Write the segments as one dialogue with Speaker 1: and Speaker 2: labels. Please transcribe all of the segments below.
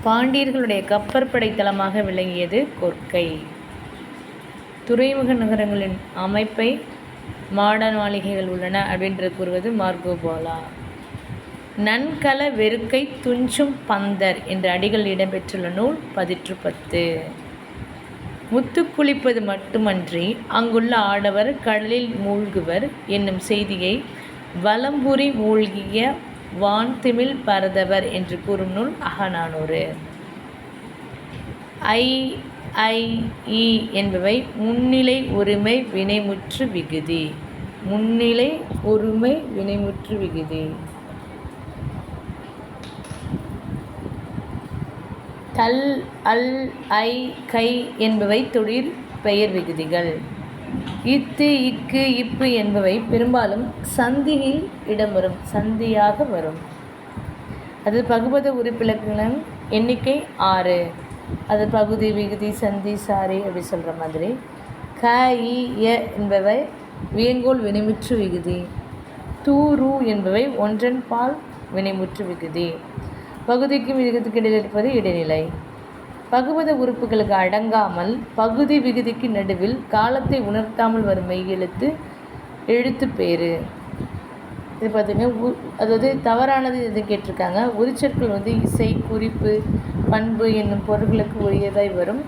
Speaker 1: பாண்டியர்களுடைய கப்பற்படை தளமாக விளங்கியது கொர்க்கை. துறைமுக நகரங்களின் அமைப்பை மாட மாளிகைகள் உள்ளன அப்படின்றது கூறுவது மார்கோபோலா. நன்கல வெறுக்கை துஞ்சும் பந்தர் என்ற அடிகள் இடம்பெற்றுள்ள நூல் 10. முத்து குளிப்பது மட்டுமன்றி அங்குள்ள ஆடவர் கடலில் மூழ்குவர் என்னும் செய்தியை வலம்புரி மூழ்கிய வான்திமிழ் பரதவர் என்று கூறும் நூல் அகநானூறு. ஐ ஐ இ என்பவை முன்னிலை ஒருமை வினைமுற்று விகுதி. முன்னிலை ஒருமை வினைமுற்று விகுதி. தல் அல் ஐ கை என்பவை தொழிற் பெயர் விகுதிகள். இத்து இக்கு இப்பு என்பவை பெரும்பாலும் சந்தியில் இடம்பெறும், சந்தியாக வரும். அது பகுபத உறுப்பிலக்கணம் எண்ணிக்கை 6. அது பகுதி விகுதி சந்தி சாரி அப்படி சொல்கிற மாதிரி. க இ ய என்பவை வியங்கோல் வினைமுற்று விகுதி. தூ ரு என்பவை ஒன்றன் பால் வினைமுற்று விகுதி. பகுதிக்கும் விகுதிக்கு இடையில் இருப்பது இடைநிலை. பகுபத உறுப்புகளுக்கு அடங்காமல் பகுதி விகுதிக்கு நடுவில் காலத்தை உணர்த்தாமல் வரும் மெய்யெழுத்து எழுத்து பேர். இது பார்த்திங்கன்னா அதாவது தவறானது எது கேட்டிருக்காங்க. உரிச்சொற்கள் இசை குறிப்பு பண்பு என்னும் பொருட்களுக்கு உரியதாய் வரும்.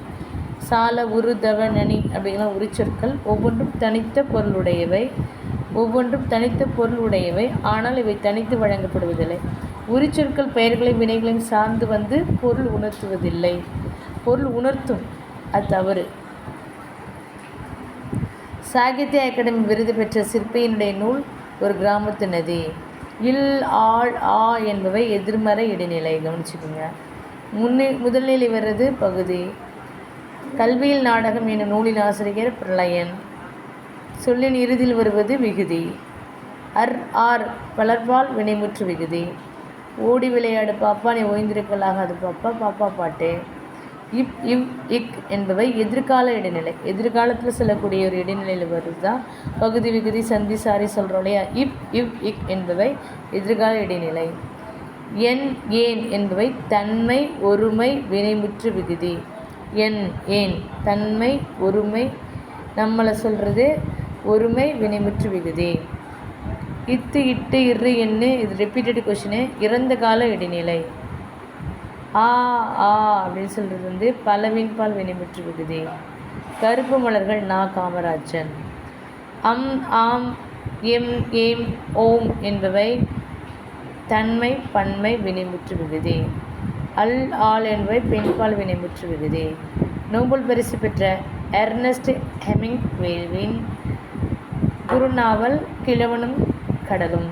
Speaker 1: சால உரு தவ நனி அப்படிங்கிற உரிச்சொற்கள் ஒவ்வொன்றும் தனித்த பொருளுடையவை. ஆனால் இவை தனித்து வழங்கப்படுவதில்லை. உரிச்சொற்கள் பெயர்களை வினைகளையும் சார்ந்து வந்து பொருள் உணர்த்துவதில்லை. பொருள் உணர்த்தும், அது தவறு. சாகித்ய அகாடமி விருது பெற்ற சிற்பியினுடைய நூல் ஒரு கிராமத்து நதி. இல் ஆள் ஆ என்பவை எதிர்மறை இடைநிலை. கவனிச்சுக்கோங்க. முதல்நிலை வர்றது பகுதி. கல்வியில் நாடகம் என்னும் நூலின் ஆசிரியர் பிரளயன். சொல்லின் இறுதியில் வருவது விகுதி. அர் ஆர் பலர்பால் வினைமுற்று விகுதி. ஓடி விளையாடு பாப்பா நீ ஓய்ந்திருக்கலாகாது பாப்பா பாப்பா பாட்டு. இப் இவ் இக் என்பவை எதிர்கால இடைநிலை. எதிர்காலத்தில் சொல்லக்கூடிய ஒரு இடைநிலையில் வருது தான் பகுதி விகுதி சந்தி சாரி சொல்கிறோம் இல்லையா. இப் இவ் இக் என்பவை எதிர்கால இடைநிலை. என் ஏன் என்பவை தன்மை ஒருமை வினைமுற்று விகுதி. என் ஏன் தன்மை ஒருமை நம்மளை சொல்கிறது ஒருமை வினைமுற்று விகுதி. இத்து இட்டு இரு எண்ணு இது ரிப்பீட்டட் கொஷினு. இறந்த கால இடைநிலை. ஆ ஆ அப்படின்னு சொல்கிறது பலவின் பால் வினைமுற்று விகுதி. கருப்பு மலர்கள் நா காமராஜன். அம் ஆம் எம் ஏம் ஓம் என்பவை தன்மை பன்மை வினைமுற்று விகுதி. அல் ஆல் என்பவை பெண்பால் வினைமுற்று விகுதி. நோபல் பரிசு பெற்ற எர்னஸ்ட் ஹெமிங்வேவின் குறுநாவல் கிழவனும் கடலும்.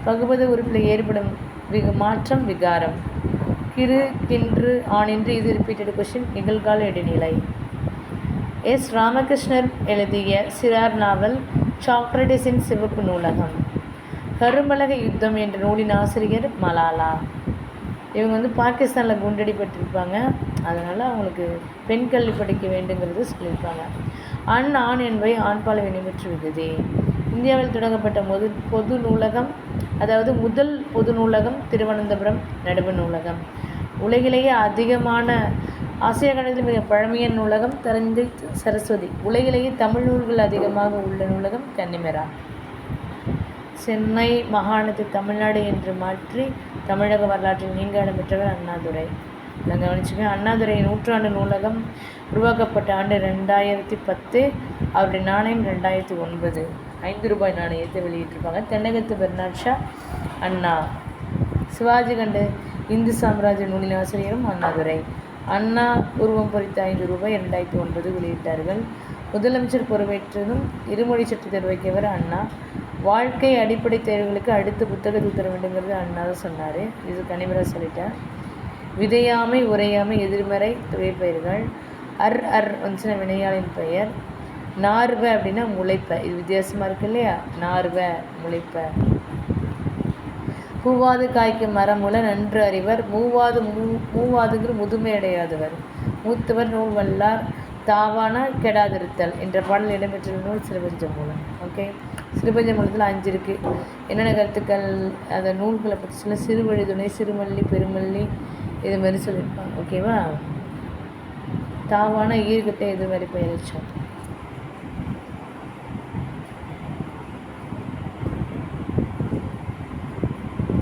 Speaker 1: பகுபத உறுப்பில் ஏற்படும் மாற்றம் விகாரம். கிறு கின்று ஆனின்று இது ரிப்பீட்டட் கொஷின். நிகழ்கால இடைநிலை. எஸ் ராமகிருஷ்ணர் எழுதிய சிறார் நாவல் சாக்ரட்டிஸின் சிவப்பு நூலகம். கருமலக யுத்தம் என்ற நூலின் ஆசிரியர் மலாலா. இவங்க பாகிஸ்தானில் குண்டடிப்பட்டிருப்பாங்க. அதனால் அவங்களுக்கு பெண் கல்வி படிக்க வேண்டுங்கிறது சொல்லியிருப்பாங்க. ஆண் என்பவை ஆண்பால் வினைமுற்று விகுதி. இந்தியாவில் தொடங்கப்பட்ட பொது நூலகம், அதாவது முதல் பொது நூலகம் திருவனந்தபுரம் நடுவு நூலகம். உலகிலேயே அதிகமான ஆசியா கண்டத்தில் மிக பழமையான நூலகம் தரந்தை சரஸ்வதி. உலகிலேயே தமிழ் நூல்கள் அதிகமாக உள்ள நூலகம் கன்னிமெரா. சென்னை மாகாணத்தை தமிழ்நாடு என்று மாற்றி தமிழக வரலாற்றில் நீங்க இடம்பெற்றவர் அண்ணாதுரை. நான் கவனிச்சுக்கேன். அண்ணாதுரை நூற்றாண்டு நூலகம் உருவாக்கப்பட்ட ஆண்டு 2010. அவருடைய நாணயம் 2009 ₹5 நாணயத்தை வெளியிட்டிருப்பாங்க. தென்னகத்து பெர்னாட் ஷா அண்ணா. சிவாஜி கண்டு இந்து சாம்ராஜ்ய நூலின் ஆசிரியரும் அண்ணாதுரை. அண்ணா உருவம் பொறித்த ₹5 2009 வெளியிட்டார்கள். முதலமைச்சர் பொறுப்பேற்றதும் இருமொழி சட்டத்தை வைக்கவர் அண்ணா. வாழ்க்கை அடிப்படை தேர்வுகளுக்கு அடுத்த புத்தகத்தை தர வேண்டுங்கிறது அண்ணா தான் சொன்னார். இது கனிமரா சொல்லிட்டேன். விதையாமை உரையாமை எதிர்மறை தொழிற்பெயர்கள். அர் அர் வந்துச்சுன்னா வினையாளின் பெயர். நார்வ அப்படின்னா முளைப்ப. இது வித்தியாசமாக இருக்கு இல்லையா. நார்வ முளைப்ப. பூவாது காய்க்கும் மரமுல நன்று அறிவர். மூவாதுங்கிற முதுமை அடையாதவர். மூத்தவர் நூல் வல்லார். தாவானா கெடாதிருத்தல் என்ற பாடல் இடம்பெற்ற நூல் சிறுபஞ்ச மூலம். ஓகே, சிறுபஞ்ச மூலத்தில் 5 இருக்குது. என்னென்ன கருத்துக்கள் அந்த நூல்களை பற்றி சொல்ல சிறுவழிதுணை, சிறுமல்லி, பெருமல்லி, இது மாதிரி சொல்லியிருப்பாங்க. ஓகேவா? தாவான ஈர்க்கத்தை எது மாதிரி பெயரிச்சோம்.